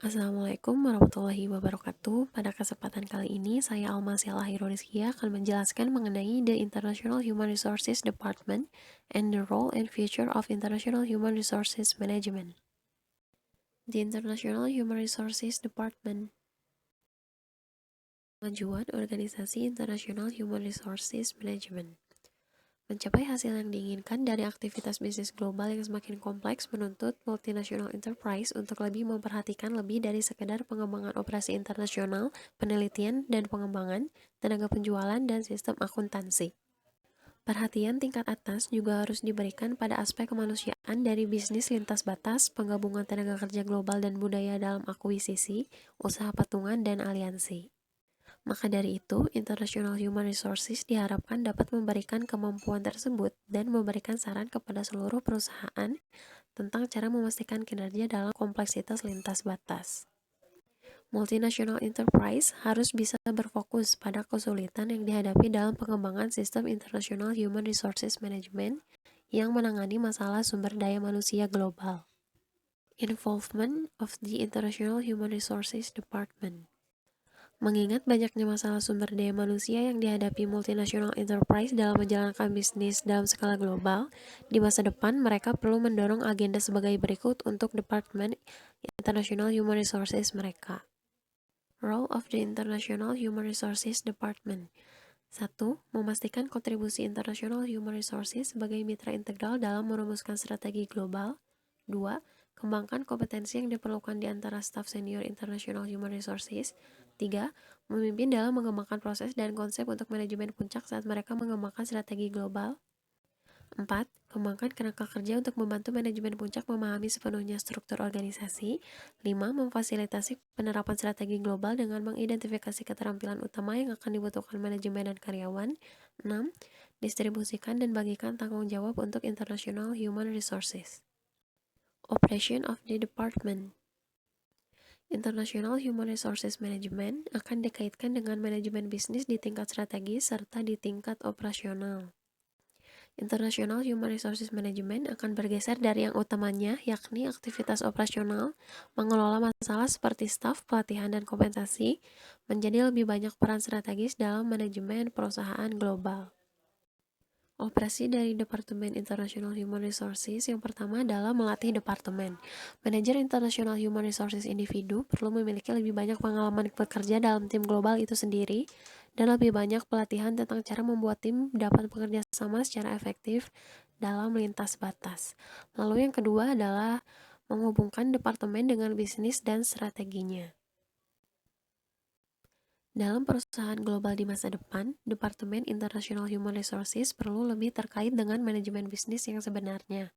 Assalamualaikum warahmatullahi wabarakatuh. Pada kesempatan kali ini, saya Almasya Lahirurizkia akan menjelaskan mengenai the International Human Resources Department and the role and future of International Human Resources Management. The International Human Resources Department, kemajuan organisasi International Human Resources Management. Mencapai hasil yang diinginkan dari aktivitas bisnis global yang semakin kompleks menuntut multinational enterprise untuk lebih memperhatikan lebih dari sekedar pengembangan operasi internasional, penelitian dan pengembangan, tenaga penjualan, dan sistem akuntansi. Perhatian tingkat atas juga harus diberikan pada aspek kemanusiaan dari bisnis lintas batas, penggabungan tenaga kerja global dan budaya dalam akuisisi, usaha patungan, dan aliansi. Maka dari itu, International Human Resources diharapkan dapat memberikan kemampuan tersebut dan memberikan saran kepada seluruh perusahaan tentang cara memastikan kinerja dalam kompleksitas lintas batas. Multinational enterprise harus bisa berfokus pada kesulitan yang dihadapi dalam pengembangan sistem International Human Resources Management yang menangani masalah sumber daya manusia global. Involvement of the International Human Resources Department. Mengingat banyaknya masalah sumber daya manusia yang dihadapi multinational enterprise dalam menjalankan bisnis dalam skala global, di masa depan mereka perlu mendorong agenda sebagai berikut untuk Departemen International Human Resources mereka. Role of the International Human Resources Department. 1. Memastikan kontribusi International Human Resources sebagai mitra integral dalam merumuskan strategi global. 2. Kembangkan kompetensi yang diperlukan di antara staf senior International Human Resources. 3. Memimpin dalam mengembangkan proses dan konsep untuk manajemen puncak saat mereka mengembangkan strategi global. 4. Kembangkan kerangka kerja untuk membantu manajemen puncak memahami sepenuhnya struktur organisasi. 5. Memfasilitasi penerapan strategi global dengan mengidentifikasi keterampilan utama yang akan dibutuhkan manajemen dan karyawan. 6. Distribusikan dan bagikan tanggung jawab untuk International Human Resources. Operation of the Department. International Human Resources Management akan dikaitkan dengan manajemen bisnis di tingkat strategis serta di tingkat operasional. International Human Resources Management akan bergeser dari yang utamanya, yakni aktivitas operasional, mengelola masalah seperti staf, pelatihan, dan kompensasi, menjadi lebih banyak peran strategis dalam manajemen perusahaan global. Operasi dari Departemen International Human Resources yang pertama adalah melatih departemen. Manajer International Human Resources individu perlu memiliki lebih banyak pengalaman bekerja dalam tim global itu sendiri dan lebih banyak pelatihan tentang cara membuat tim dapat bekerja sama secara efektif dalam lintas batas. Lalu yang kedua adalah menghubungkan departemen dengan bisnis dan strateginya. Dalam perusahaan global di masa depan, Departemen International Human Resources perlu lebih terkait dengan manajemen bisnis yang sebenarnya,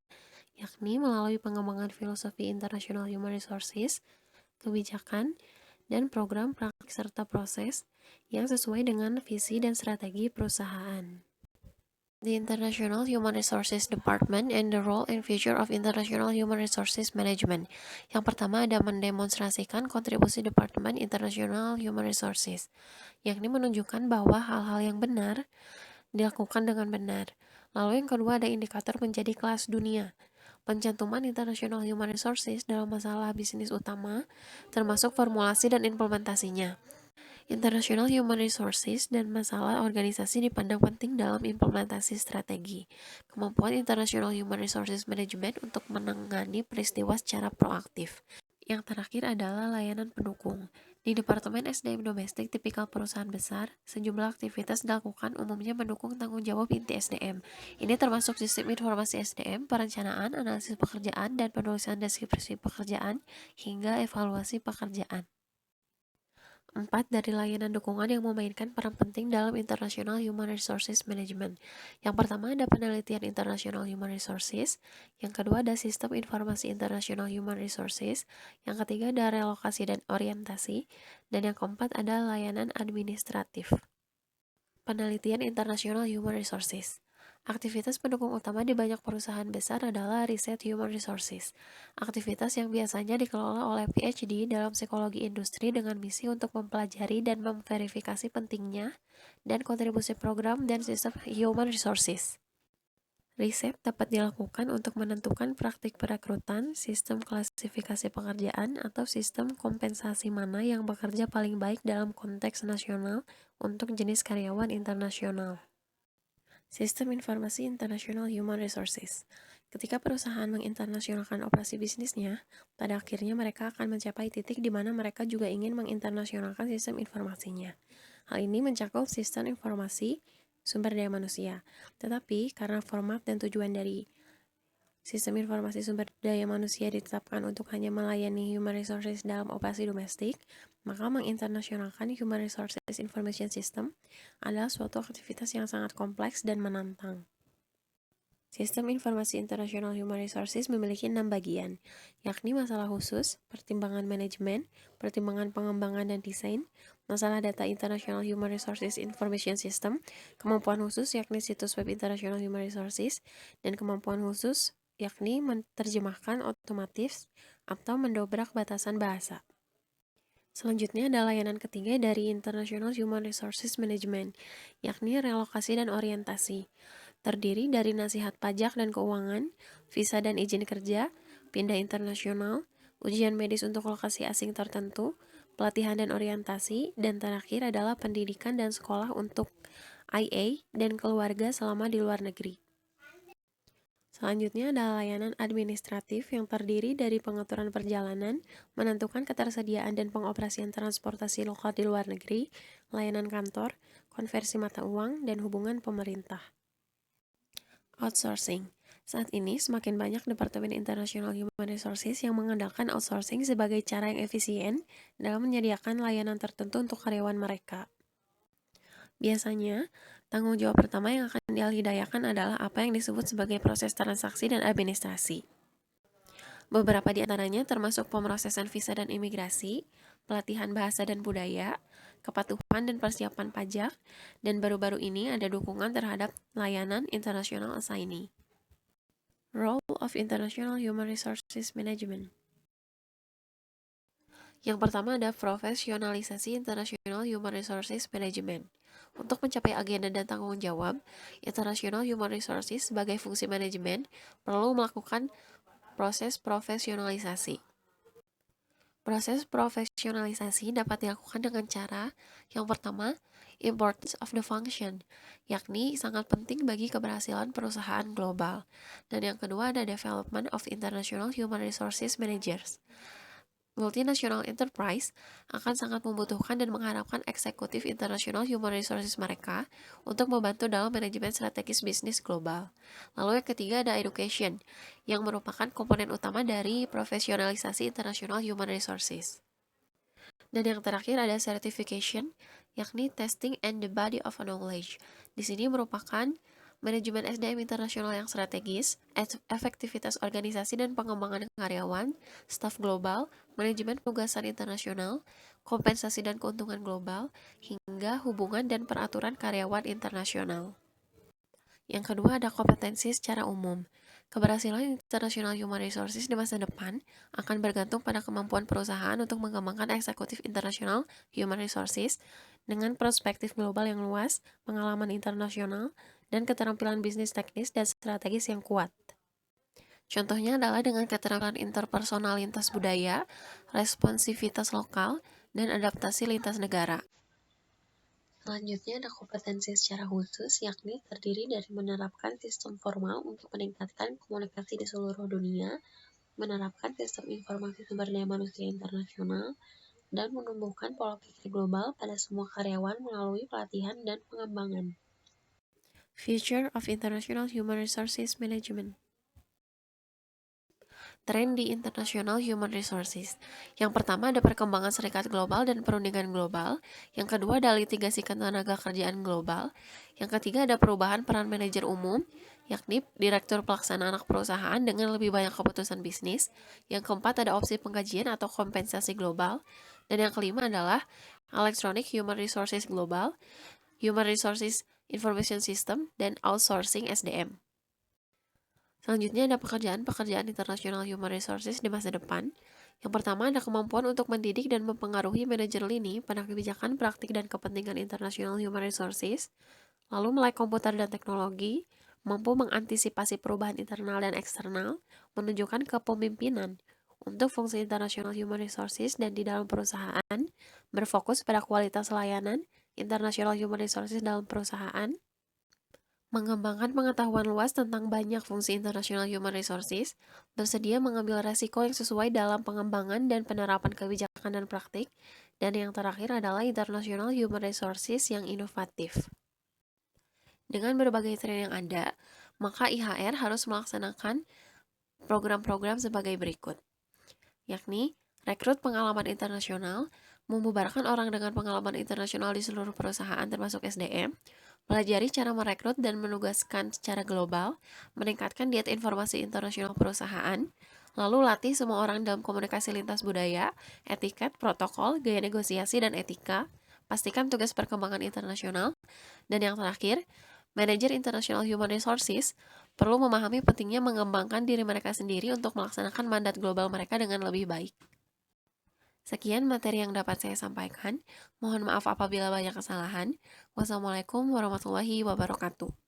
yakni melalui pengembangan filosofi International Human Resources, kebijakan, dan program praktik serta proses yang sesuai dengan visi dan strategi perusahaan. The International Human Resources Department and the Role and Future of International Human Resources Management. Yang pertama ada mendemonstrasikan kontribusi Departemen International Human Resources, yakni menunjukkan bahwa hal-hal yang benar dilakukan dengan benar. Lalu yang kedua ada indikator menjadi kelas dunia. Pencantuman International Human Resources dalam masalah bisnis utama, termasuk formulasi dan implementasinya. International Human Resources dan masalah organisasi dipandang penting dalam implementasi strategi. Kemampuan International Human Resources Management untuk menangani peristiwa secara proaktif. Yang terakhir adalah layanan pendukung. Di Departemen SDM Domestik tipikal perusahaan besar, sejumlah aktivitas dilakukan umumnya mendukung tanggung jawab inti SDM. Ini termasuk sistem informasi SDM, perencanaan, analisis pekerjaan, dan penulisan deskripsi pekerjaan, hingga evaluasi pekerjaan. 4. Dari layanan dukungan yang memainkan peran penting dalam International Human Resources Management. Yang pertama ada penelitian International Human Resources, yang kedua ada sistem informasi International Human Resources, yang ketiga ada relokasi dan orientasi, dan yang keempat ada layanan administratif. Penelitian International Human Resources. Aktivitas pendukung utama di banyak perusahaan besar adalah riset human resources. Aktivitas yang biasanya dikelola oleh PhD dalam psikologi industri dengan misi untuk mempelajari dan memverifikasi pentingnya dan kontribusi program dan sistem human resources. Riset dapat dilakukan untuk menentukan praktik perekrutan, sistem klasifikasi pekerjaan, atau sistem kompensasi mana yang bekerja paling baik dalam konteks nasional untuk jenis karyawan internasional. Sistem Informasi Internasional Human Resources. Ketika perusahaan menginternasionalkan operasi bisnisnya, pada akhirnya mereka akan mencapai titik di mana mereka juga ingin menginternasionalkan sistem informasinya. Hal ini mencakup sistem informasi sumber daya manusia. Tetapi karena format dan tujuan dari sistem informasi sumber daya manusia ditetapkan untuk hanya melayani human resources dalam operasi domestik, maka menginternasionalkan Human Resources Information System adalah suatu aktivitas yang sangat kompleks dan menantang. Sistem Informasi Internasional Human Resources memiliki 6 bagian, yakni masalah khusus, pertimbangan manajemen, pertimbangan pengembangan dan desain, masalah data internasional Human Resources Information System, kemampuan khusus yakni situs web internasional Human Resources, dan kemampuan khusus yakni menerjemahkan otomatis atau mendobrak batasan bahasa. Selanjutnya ada layanan ketiga dari International Human Resources Management, yakni relokasi dan orientasi. Terdiri dari nasihat pajak dan keuangan, visa dan izin kerja, pindah internasional, ujian medis untuk lokasi asing tertentu, pelatihan dan orientasi, dan terakhir adalah pendidikan dan sekolah untuk IA dan keluarga selama di luar negeri. Selanjutnya adalah layanan administratif yang terdiri dari pengaturan perjalanan, menentukan ketersediaan dan pengoperasian transportasi lokal di luar negeri, layanan kantor, konversi mata uang, dan hubungan pemerintah. Outsourcing. Saat ini semakin banyak Departemen International Human Resources yang mengandalkan outsourcing sebagai cara yang efisien dalam menyediakan layanan tertentu untuk karyawan mereka. Biasanya, tanggung jawab pertama yang akan dialihdayakan adalah apa yang disebut sebagai proses transaksi dan administrasi. Beberapa di antaranya termasuk pemrosesan visa dan imigrasi, pelatihan bahasa dan budaya, kepatuhan dan persiapan pajak, dan baru-baru ini ada dukungan terhadap layanan International Assignee. Role of International Human Resources Management. Yang pertama ada profesionalisasi International Human Resources Management. Untuk mencapai agenda dan tanggung jawab, International Human Resources sebagai fungsi manajemen perlu melakukan proses profesionalisasi. Proses profesionalisasi dapat dilakukan dengan cara yang pertama, importance of the function, yakni sangat penting bagi keberhasilan perusahaan global. Dan yang kedua ada development of international human resources managers. Multinational enterprise akan sangat membutuhkan dan mengharapkan eksekutif international human resources mereka untuk membantu dalam manajemen strategis bisnis global. Lalu yang ketiga ada education, yang merupakan komponen utama dari profesionalisasi international human resources. Dan yang terakhir ada certification, yakni testing and the body of knowledge. Di sini merupakan manajemen SDM internasional yang strategis, efektivitas organisasi dan pengembangan karyawan, staf global, manajemen penugasan internasional, kompensasi dan keuntungan global, hingga hubungan dan peraturan karyawan internasional. Yang kedua ada kompetensi secara umum. Keberhasilan International Human Resources di masa depan akan bergantung pada kemampuan perusahaan untuk mengembangkan eksekutif International Human Resources dengan perspektif global yang luas, pengalaman internasional, dan keterampilan bisnis teknis dan strategis yang kuat. Contohnya adalah dengan keterampilan interpersonal lintas budaya, responsivitas lokal, dan adaptasi lintas negara. Selanjutnya ada kompetensi secara khusus, yakni terdiri dari menerapkan sistem formal untuk meningkatkan komunikasi di seluruh dunia, menerapkan sistem informasi sumber daya manusia internasional, dan menumbuhkan pola pikir global pada semua karyawan melalui pelatihan dan pengembangan. Future of International Human Resources Management. Tren di International Human Resources. Yang pertama ada perkembangan serikat global dan perundingan global. Yang kedua ada litigasi ketenaga kerjaan global. Yang ketiga ada perubahan peran manajer umum, yakni direktur pelaksana anak perusahaan dengan lebih banyak keputusan bisnis. Yang keempat ada opsi pengkajian atau kompensasi global. Dan yang kelima adalah Electronic Human Resources Global, Human Resources Information System, dan Outsourcing SDM. Selanjutnya ada pekerjaan-pekerjaan internasional human resources di masa depan. Yang pertama ada kemampuan untuk mendidik dan mempengaruhi manajer lini pada kebijakan, praktik, dan kepentingan internasional human resources. Lalu melek komputer dan teknologi, mampu mengantisipasi perubahan internal dan eksternal, menunjukkan kepemimpinan. Untuk fungsi internasional human resources dan di dalam perusahaan, berfokus pada kualitas layanan, internasional human resources dalam perusahaan, mengembangkan pengetahuan luas tentang banyak fungsi internasional human resources, bersedia mengambil resiko yang sesuai dalam pengembangan dan penerapan kebijakan dan praktik, dan yang terakhir adalah international human resources yang inovatif. Dengan berbagai tren yang ada, maka IHR harus melaksanakan program-program sebagai berikut, yakni rekrut pengalaman internasional, membubarkan orang dengan pengalaman internasional di seluruh perusahaan termasuk SDM, pelajari cara merekrut dan menugaskan secara global, meningkatkan diet informasi internasional perusahaan, lalu latih semua orang dalam komunikasi lintas budaya, etiket, protokol, gaya negosiasi, dan etika, pastikan tugas perkembangan internasional, dan yang terakhir, manajer international human resources perlu memahami pentingnya mengembangkan diri mereka sendiri untuk melaksanakan mandat global mereka dengan lebih baik. Sekian materi yang dapat saya sampaikan. Mohon maaf apabila banyak kesalahan. Wassalamualaikum warahmatullahi wabarakatuh.